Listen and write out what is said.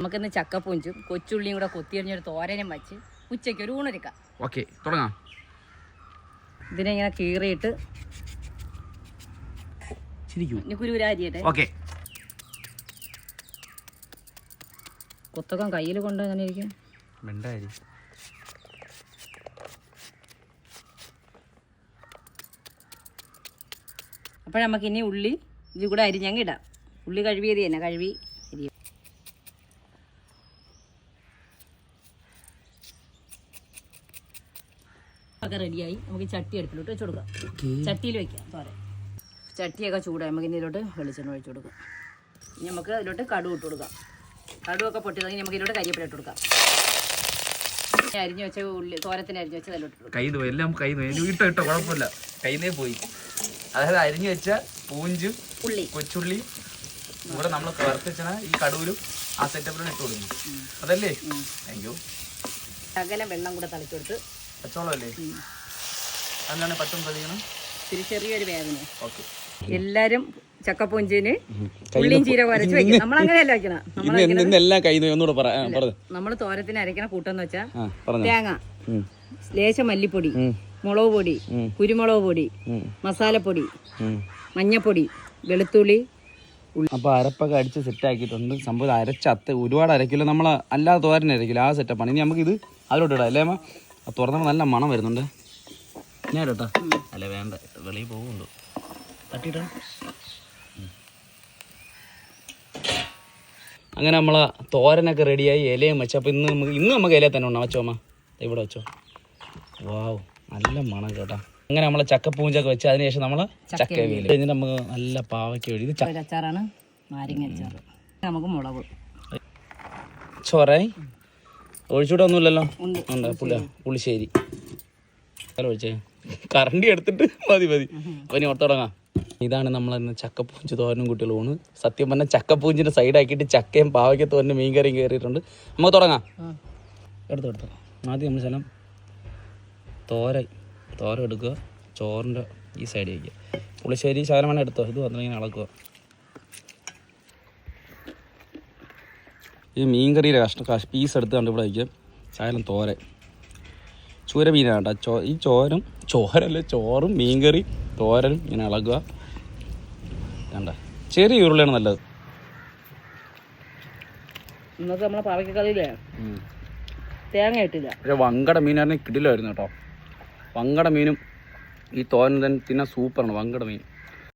നമുക്കിന്ന് ചക്കപ്പൂഞ്ചും കൊച്ചുള്ളിയും കൂടെ കൊത്തിയരിഞ്ഞൊരു തോരനും വച്ച് ഉച്ചയ്ക്ക് ഒരു ഊണൊരുക്കാം. ഓക്കെ, തുടങ്ങാം. ഇതിനെ ഇങ്ങനെ കീറിയിട്ട് ഇനി കുരുകുരാരിയട്ടെ. ഓക്കെ, കൊത്തക്കം കയ്യിൽ കൊണ്ട് അങ്ങനെ ഇരിക്കും. അപ്പോൾ നമുക്ക് ഇനി ഉള്ളി ഇത് കൂടെ അരിഞ്ഞങ്ങ് ഇടാം. ഉള്ളി കഴുകിയത് തന്നെ കഴുകി അരിയും. ഒക്കെ റെഡിയായി. നമുക്ക് ചട്ടി അടുപ്പിലോട്ട് വെച്ച് കൊടുക്കാം. ചട്ടിയിൽ വെക്കാം തോരൻ. ചട്ടിയൊക്കെ ചൂടായി നമുക്ക് ഇതിലോട്ട് വെളിച്ചെണ്ണ ഒഴിച്ച് കൊടുക്കാം. ഇനി നമുക്ക് അതിലോട്ട് കടുക് ഇട്ട് കൊടുക്കാം. കടുവൊക്കെ പൊട്ടി തുടങ്ങി നമുക്ക് ഇതിലോട്ട് കരിവേപ്പില ഇട്ട് കൊടുക്കാം. അരിഞ്ഞു വെച്ച ഉള്ളി തോരത്തിന് അരിഞ്ഞു വെച്ച് അതിലോട്ട് കൊടുക്കാം. എല്ലാം ഇട്ടോ കുഴപ്പമില്ല, കയ്യിലേ പോയി. അതായത് അരിഞ്ഞു വെച്ച പൂഞ്ചും ഉള്ളി കൊച്ചുള്ളി ഇവിടെ നമ്മൾ വറുത്തച്ച ഈ കടുവിലും ആ സെറ്റപ്പിലും ഇട്ട് കൊടുക്കും. അതല്ലേ? Thank you. ശകലം വെള്ളം കൂടെ തളിച്ചു കൊടുത്ത് പച്ചവെള്ളം അല്ലേ? അതിനാണ് പച്ചവെള്ളം തളിക്കണം. ചെറിയൊരു വേദന. ഓക്കെ, എല്ലാരും ചക്കപ്പൂഞ്ചിന് ഉള്ളിയും ചീരകം അരച്ച് വെക്കും. നമ്മളങ്ങനെയല്ല വെക്കണം. നമ്മള് തോരത്തിന് അരക്കണ കൂട്ടെന്ന് വെച്ചാ തേങ്ങ, ലേശം മല്ലിപ്പൊടി, മുളക് പൊടി, കുരുമുളക് പൊടി, മസാലപ്പൊടി, മഞ്ഞപ്പൊടി, വെളുത്തുള്ളി. അപ്പൊ അരപ്പൊക്കെ അടിച്ച് സെറ്റ് ആക്കിയിട്ടുണ്ട്. സംഭവം അരച്ചത്ത് ഒരുപാട് അരക്കില്ല, നമ്മൾ അല്ലാതെ തോരൻ അരക്കില്ല. ആ സെറ്റപ്പാണ്. ഇനി നമുക്ക് ഇത് അതിലോട്ട് ഇടാം അല്ലേ അമ്മ? തുറന്നപ്പോൾ നല്ല മണം വരുന്നുണ്ട്. ഞാൻ ഇടട്ടാ? അല്ല വേണ്ട, വെളിയിൽ പോകുന്നുണ്ടോ? തട്ടിയിട്ടാ. അങ്ങനെ നമ്മളെ തോരനൊക്കെ റെഡിയായി, ഇലയും വെച്ചു. അപ്പോൾ ഇന്ന് നമുക്ക് ഇല തന്നെ ഉണ്ടോ? വെച്ചോ അമ്മ, ഇവിടെ വെച്ചോ. വാവ്, നല്ല മണം കേട്ടാ. അങ്ങനെ നമ്മളെ ചക്കപ്പൂഞ്ചൊക്കെ വെച്ച് അതിനുശേഷം നമ്മളെ ചക്കവിയൽ കഴിഞ്ഞിട്ട് നമുക്ക് നല്ല പാവയ്ക്ക് എഴുതി അച്ചാറാണ്, നാരങ്ങ അച്ചാറ്. നമുക്ക് മുളക് ചോറായി ഒഴിച്ചൂടെ ഒന്നുമില്ലല്ലോ. പുളിശ്ശേരി ഒഴിച്ചേ, കറണ്ടി എടുത്തിട്ട് മതി. അപ്പം ഇനി തുടങ്ങാം. ഇതാണ് നമ്മളന്ന് ചക്കപ്പൂഞ്ച് തോരനും കുട്ടികളും ഊണ്. സത്യം പറഞ്ഞാൽ ചക്കപ്പൂഞ്ചിൻ്റെ സൈഡാക്കിയിട്ട് ചക്കയും പാവയ്ക്ക തോരനും മീൻ കറിയും കയറിയിട്ടുണ്ട്. നമുക്ക് തുടങ്ങാം. എടുത്തോ. ആദ്യം നമ്മൾ ശലം തോര എടുക്കുക, ചോറിൻ്റെ ഈ സൈഡ് വയ്ക്കുക. പുളിശ്ശേരി ശകലം വേണം എടുത്തോ. ഇത് വന്നിട്ട് ഇങ്ങനെ ഇളക്കുക. ഈ മീൻ കറിയുടെ പീസ് എടുത്ത് കണ്ട് ഇവിടെ വയ്ക്കുക. ശകലം തോരൻ, ചൂര മീനാണ് കേട്ടോ. ഈ ചോറും മീൻകറി തോരനും ഇങ്ങനെ ഇളകുക. വേണ്ട, ചെറിയ ഉരുളയാണ് നല്ലത്. ഇന്നത്തെ നമ്മളെ പാവയ്ക്കറിയില്ലേ തേങ്ങ ഇട്ടില്ല. പക്ഷേ വങ്കട മീനായിരുന്നു, കിടിലായിരുന്നു കേട്ടോ. വങ്കട മീനും ഈ തോരൻ തന്നെ തിന്നാൻ സൂപ്പറാണ്. വങ്കട മീൻ